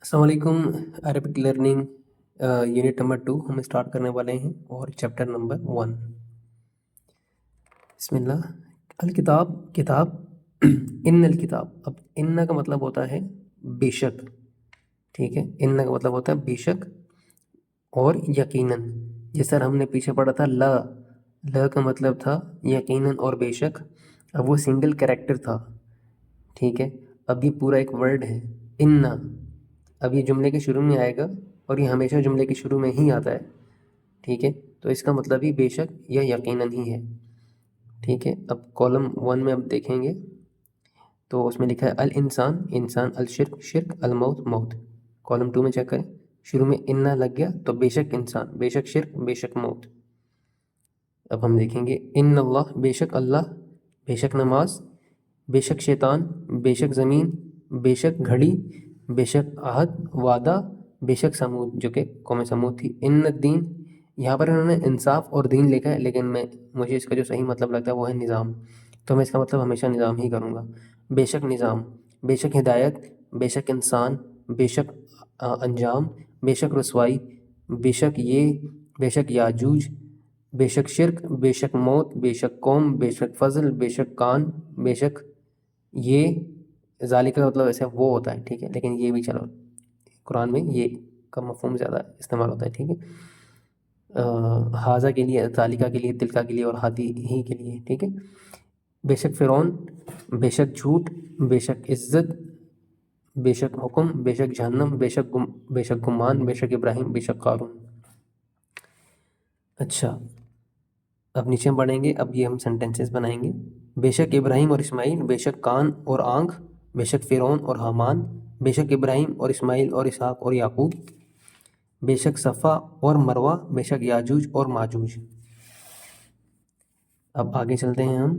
अस्सलाम वालेकुम। Arabic learning unit number 2 हम स्टार्ट करने वाले हैं और चैप्टर नंबर 1। बिस्मिल्लाह। अल किताब किताब इन्नल किताब। अब इन्ना का मतलब होता है बेशक, ठीक है। इन्ना का मतलब होता है बेशक और यकीनन। जिस तरह हमने पीछे पढ़ा था ल का मतलब था यकीनन और बेशक। अब वो सिंगल कैरेक्टर था, ठीक है। अब ये पूरा एक वर्ड है इन्ना। अब ये जुमले के शुरू में आएगा और ये हमेशा जुमले के शुरू में ही आता है, ठीक है। तो इसका मतलब ही बेशक या यकीनन ही है, ठीक है। अब कॉलम 1 में अब देखेंगे तो उसमें लिखा है अल इंसान इंसान, अल शिर्क शिर्क, अल मौत मौत। कॉलम 2 में चेक करें, शुरू में इन्ना लग गया तो बेशक इंसान, बेशक शिर्क, बेशक मौत। अब हम देखेंगे इन अल्लाह, बेशक अल्लाह, बेशक नमाज, बेशक शैतान, बेशक ज़मीन, बेशक घड़ी, बेशक आहद वादा, बेशक समूद, जो कि कौम समूद थी। इन दीन, यहाँ पर इन्होंने इंसाफ और दीन लिखा है, लेकिन मुझे इसका जो सही मतलब लगता है वो है निज़ाम, तो मैं इसका मतलब हमेशा निज़ाम ही करूँगा। बेशक निज़ाम, बेशक हिदायत, बेशक इंसान, बेशक अंजाम, बेशक रसवाई, बेशक ये, बेशक याजूज, बेशक शिरक, बेशक मौत, बेशक कौम, बेशक फजल, बेशक कान, बेशक ये। ज़ालिका का मतलब ऐसे वो होता है, ठीक है, लेकिन ये भी चलो कुरान में ये का मफहूम ज़्यादा इस्तेमाल होता है, ठीक है। हाजा के लिए, ज़ालिका के लिए, तिलका के लिए और हादी ही के लिए, ठीक है। बेशक फ़िरौन, बेशक झूठ, बेशक इज़्ज़त, बेशक हुक्म, बेशक जहन्नम, बेशक गुमान, बेशक इब्राहिम, बेशक कारून। अच्छा, अब नीचे बढ़ेंगे। अब ये हम सेंटेंसेस बनाएंगे। बेशक इब्राहिम और इस्माइल, बेशक कान और आँख, बेशक फ़िरौन और हामान, बेशक इब्राहिम और इस्माइल और इसहाक और याकूब, बेशक सफ़ा और मरवा, बेशक याजूज और माजूज। अब आगे चलते हैं हम।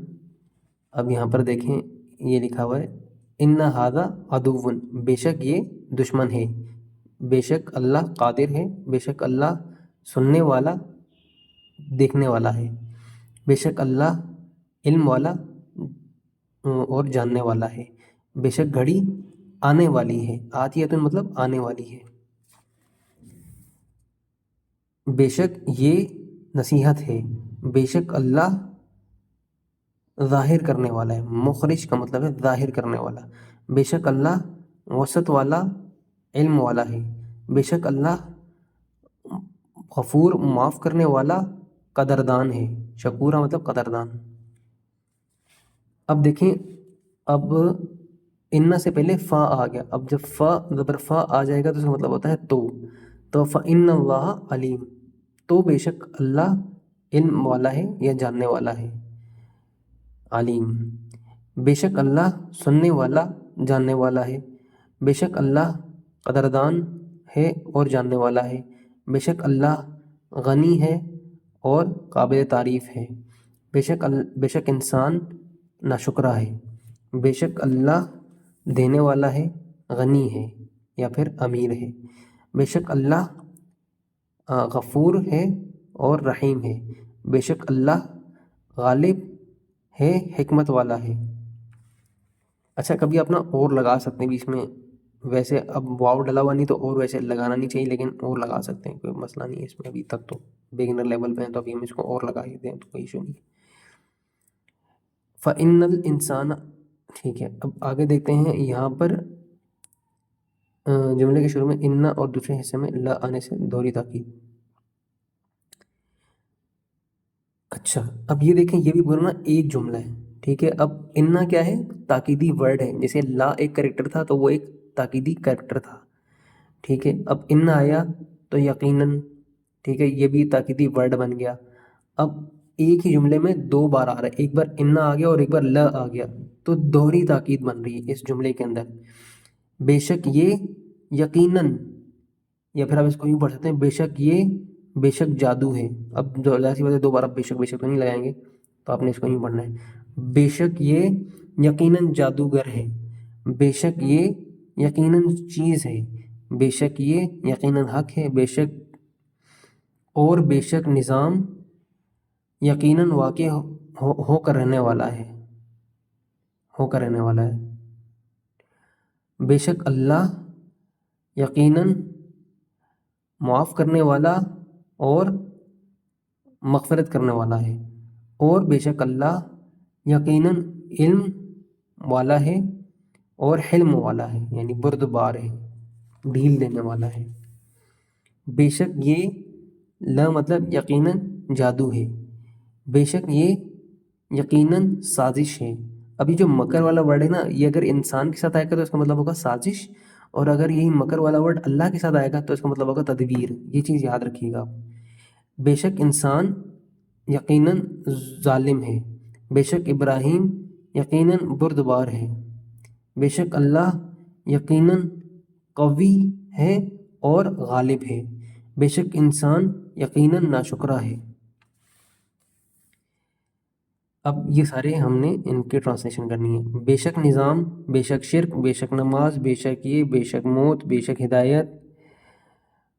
अब यहाँ पर देखें, ये लिखा हुआ है इन्ना हादा अदुव्वुन, बेशक ये दुश्मन है। बेशक अल्लाह कादिर है, बेशक अल्लाह सुनने वाला देखने वाला है। बेशक अल्लाह इल्म वाला और जानने वाला है। बेशक घड़ी आने वाली है, आतियतुन मतलब आने वाली है। बेशक ये नसीहत है। बेशक अल्लाह ज़ाहिर करने वाला है, मुखरिज का मतलब है ज़ाहिर करने वाला। बेशक अल्लाह वसत वाला इल्म वाला है। बेशक अल्लाह गफूर माफ़ करने वाला कदरदान है। शकूरा मतलब कदरदान। अब देखें, अब इन्ना से पहले फ़ा आ गया। अब जब ज़बर फ़ा आ जाएगा तो उसका मतलब होता है तो फ़इन्नल्लाह अलीम, तो बेशक अल्लाह इल्म वाला है या जानने वाला है, आलीम। बेशक अल्लाह सुनने वाला जानने वाला है। बेशक अल्लाह कदरदान है और जानने वाला है। बेशक अल्लाह गनी है और काबिल तारीफ़ है। बेशक इंसान नाशुक्रा है। बेशक अल्लाह देने वाला है, गनी है या फिर अमीर है। बेशक अल्लाह गफ़ूर है और रहीम है। बेशक अल्लाह गालिब है, हिकमत वाला है। अच्छा, कभी अपना और लगा सकते हैं बीच में। वैसे अब वाव डला हुआ नहीं तो और वैसे लगाना नहीं चाहिए, लेकिन और लगा सकते हैं, कोई मसला नहीं है इसमें। अभी तक तो बिगिनर लेवल पे हैं, तो अभी हम इसको और लगा ही दें तो कोई इशू नहीं। फ़इन्नल इंसान, ठीक है। अब आगे देखते हैं। यहाँ पर जुमले के शुरू में इन्ना और दूसरे हिस्से में ल आने से दोहरी ताकीद। अच्छा, अब ये देखें, ये भी पूरा ना एक जुमला है, ठीक है। अब इन्ना क्या है, ताकीदी वर्ड है। जैसे ला एक करेक्टर था तो वो एक ताकीदी करेक्टर था, ठीक है। अब इन्ना आया तो यकीनन, ठीक है, ये भी ताकीदी वर्ड बन गया। अब एक ही जुमले में दो बार आ रहा है, एक बार इन्ना आ गया और एक बार ल आ गया, तो दोहरी ताकीद बन रही है इस जुमले के अंदर। बेशक ये यकीनन, या फिर आप इसको यूँ पढ़ सकते हैं बेशक ये, बेशक जादू है। अब जो ज़ाहिर सी बात है, दो बार आप बेशक बेशक तो नहीं लगाएंगे, तो आपने इसको यूँ पढ़ना है बेशक ये यकीनन जादूगर है। बेशक ये यकीनन चीज़ है। बेशक ये यकीनन हक है। बेशक और बेशक निज़ाम यकीनन वाक़ होकर रहने वाला है, होकर रहने वाला है। बेशक अल्लाह یقیناً معاف کرنے والا اور مغفرت کرنے والا ہے، اور بے شک اللہ یقیناً علم والا ہے اور حلم والا ہے، یعنی بردبار ہے، ڈھیل دینے والا ہے۔ بے شک یہ لا مطلب یقیناً جادو ہے، بے شک یہ یقیناً سازش ہے۔ ابھی جو مکر والا ورڈ ہے نا، یہ اگر انسان کے ساتھ آئے گا تو اس کا مطلب ہوگا سازش، اور اگر یہی مکر والا ورڈ اللہ کے ساتھ آئے گا تو اس کا مطلب ہوگا تدبیر۔ یہ چیز یاد رکھیے گا آپ۔ بے شک انسان یقیناً ظالم ہے، بے شک ابراہیم یقیناً بردبار ہے، بے شک اللہ یقیناً قوی ہے اور غالب ہے، بے شک انسان یقیناً ناشکرا ہے۔ اب یہ سارے ہم نے ان کی ٹرانسلیشن کرنی ہے۔ بے شک نظام، بے شک شرک، بے شک نماز، بے شک یہ، بے شک موت، بے شک ہدایت،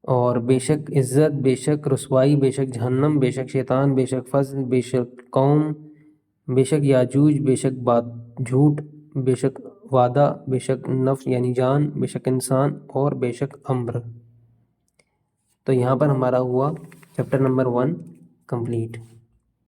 اور بے شک عزت، بے شک رسوائی، بے شک جہنم، بے شک شیطان، بے شک فضل، بے شک قوم، بے شک یاجوج، بے شک بات جھوٹ، بے شک وعدہ، بے شک نفس یعنی جان، بے شک انسان، اور بے شک امر۔ تو یہاں پر ہمارا ہوا چیپٹر نمبر 1 کمپلیٹ۔